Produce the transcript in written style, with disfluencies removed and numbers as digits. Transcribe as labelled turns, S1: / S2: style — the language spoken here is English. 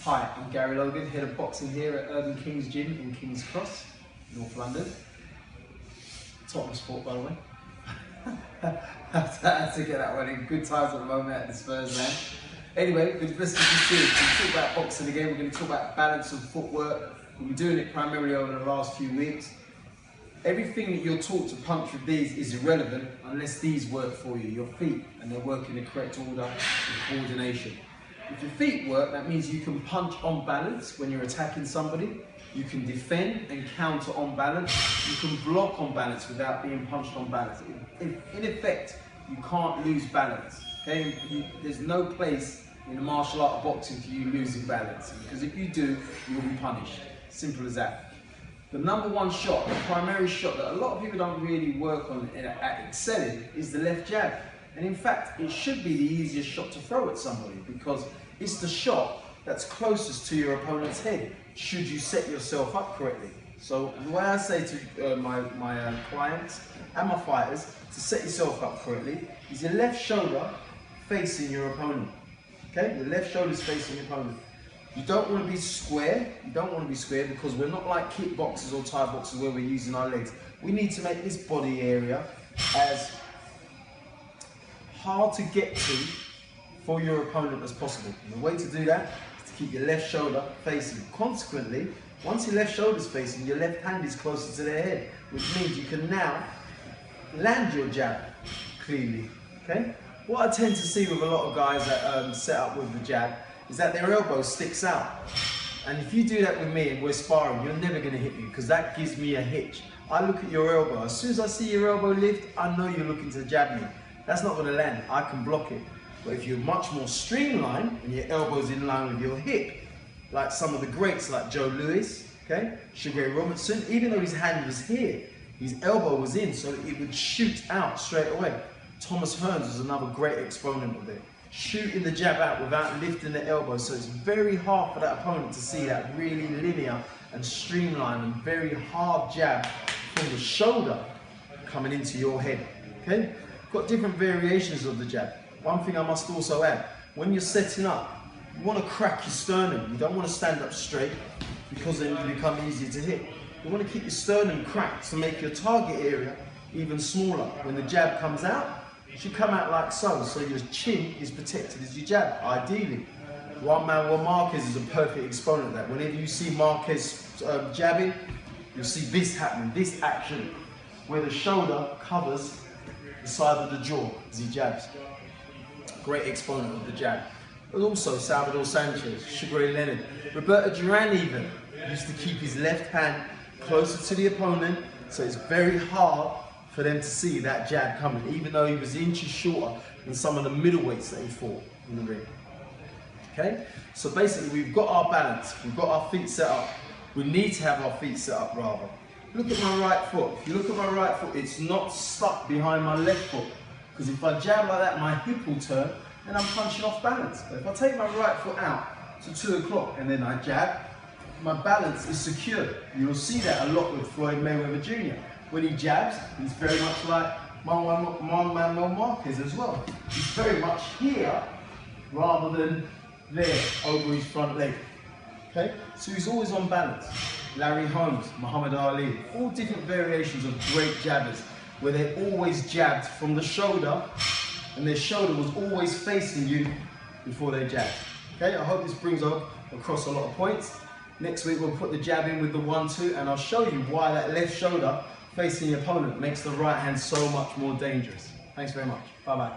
S1: Hi, I'm Gary Logan, head of boxing here at Urban Kings Gym in King's Cross, North London. Tottenham sport, by the way. Had to get that one in. Good times at the moment at the Spurs man. Anyway, with the rest of the series, we'll talk about boxing again. We're going to talk about balance and footwork. We'll be doing it primarily over the last few weeks. Everything that you're taught to punch with these is irrelevant unless these work for you, your feet, and they work in the correct order and coordination. If your feet work, that means you can punch on balance when you're attacking somebody, you can defend and counter on balance, you can block on balance without being punched on balance. In effect, you can't lose balance. Okay? There's no place in the martial art of boxing for you losing balance, because if you do, you will be punished. Simple as that. The number one shot, the primary shot that a lot of people don't really work on at excelling is the left jab. And in fact, it should be the easiest shot to throw at somebody because it's the shot that's closest to your opponent's head, should you set yourself up correctly. So the way I say to my clients and my fighters to set yourself up correctly is your left shoulder facing your opponent. Okay, your left shoulder is facing your opponent. You don't want to be square. You don't want to be square because we're not like kickboxers or Thai boxers where we're using our legs. We need to make this body area as hard to get to for your opponent as possible. And the way to do that is to keep your left shoulder facing. Consequently, once your left shoulder is facing, your left hand is closer to their head, which means you can now land your jab cleanly. Okay? What I tend to see with a lot of guys that set up with the jab is that their elbow sticks out. And if you do that with me and we're sparring, you're never going to hit me because that gives me a hitch. I look at your elbow. As soon as I see your elbow lift, I know you're looking to jab me. That's not going to land. I can block it. But if you're much more streamlined and your elbow's in line with your hip, like some of the greats like Joe Louis, okay, Sugar Ray Robinson, even though his hand was here, his elbow was in so that it would shoot out straight away. Thomas Hearns was another great exponent of it. Shooting the jab out without lifting the elbow, so it's very hard for that opponent to see that really linear and streamlined and very hard jab from the shoulder coming into your head. Okay? Got different variations of the jab. One thing I must also add, when you're setting up, you want to crack your sternum. You don't want to stand up straight because then you become easier to hit. You want to keep your sternum cracked to make your target area even smaller. When the jab comes out, it should come out like so, so your chin is protected as you jab, ideally. One Marquez is a perfect exponent of that. Whenever you see Marquez jabbing, you'll see this happening, this action, where the shoulder covers the side of the jaw as he jabs. Great exponent of the jab. But also Salvador Sanchez, Sugar Ray Leonard, Roberto Duran even used to keep his left hand closer to the opponent, so it's very hard for them to see that jab coming, even though he was inches shorter than some of the middleweights that he fought in the ring. Okay? So basically we've got our balance, we've got our feet set up. We need to have our feet set up rather. Look at my right foot. If you look at my right foot, it's not stuck behind my left foot. Because if I jab like that, my hip will turn and I'm punching off balance. But if I take my right foot out to 2 o'clock and then I jab, my balance is secure. You'll see that a lot with Floyd Mayweather Jr. When he jabs, he's very much like Manuel Marquez as well. He's very much here rather than there over his front leg. Okay? So he's always on balance. Larry Holmes, Muhammad Ali, all different variations of great jabbers where they always jabbed from the shoulder and their shoulder was always facing you before they jabbed. Okay? I hope this brings across a lot of points. Next week we'll put the jab in with the 1-2 and I'll show you why that left shoulder facing the opponent makes the right hand so much more dangerous. Thanks very much. Bye bye.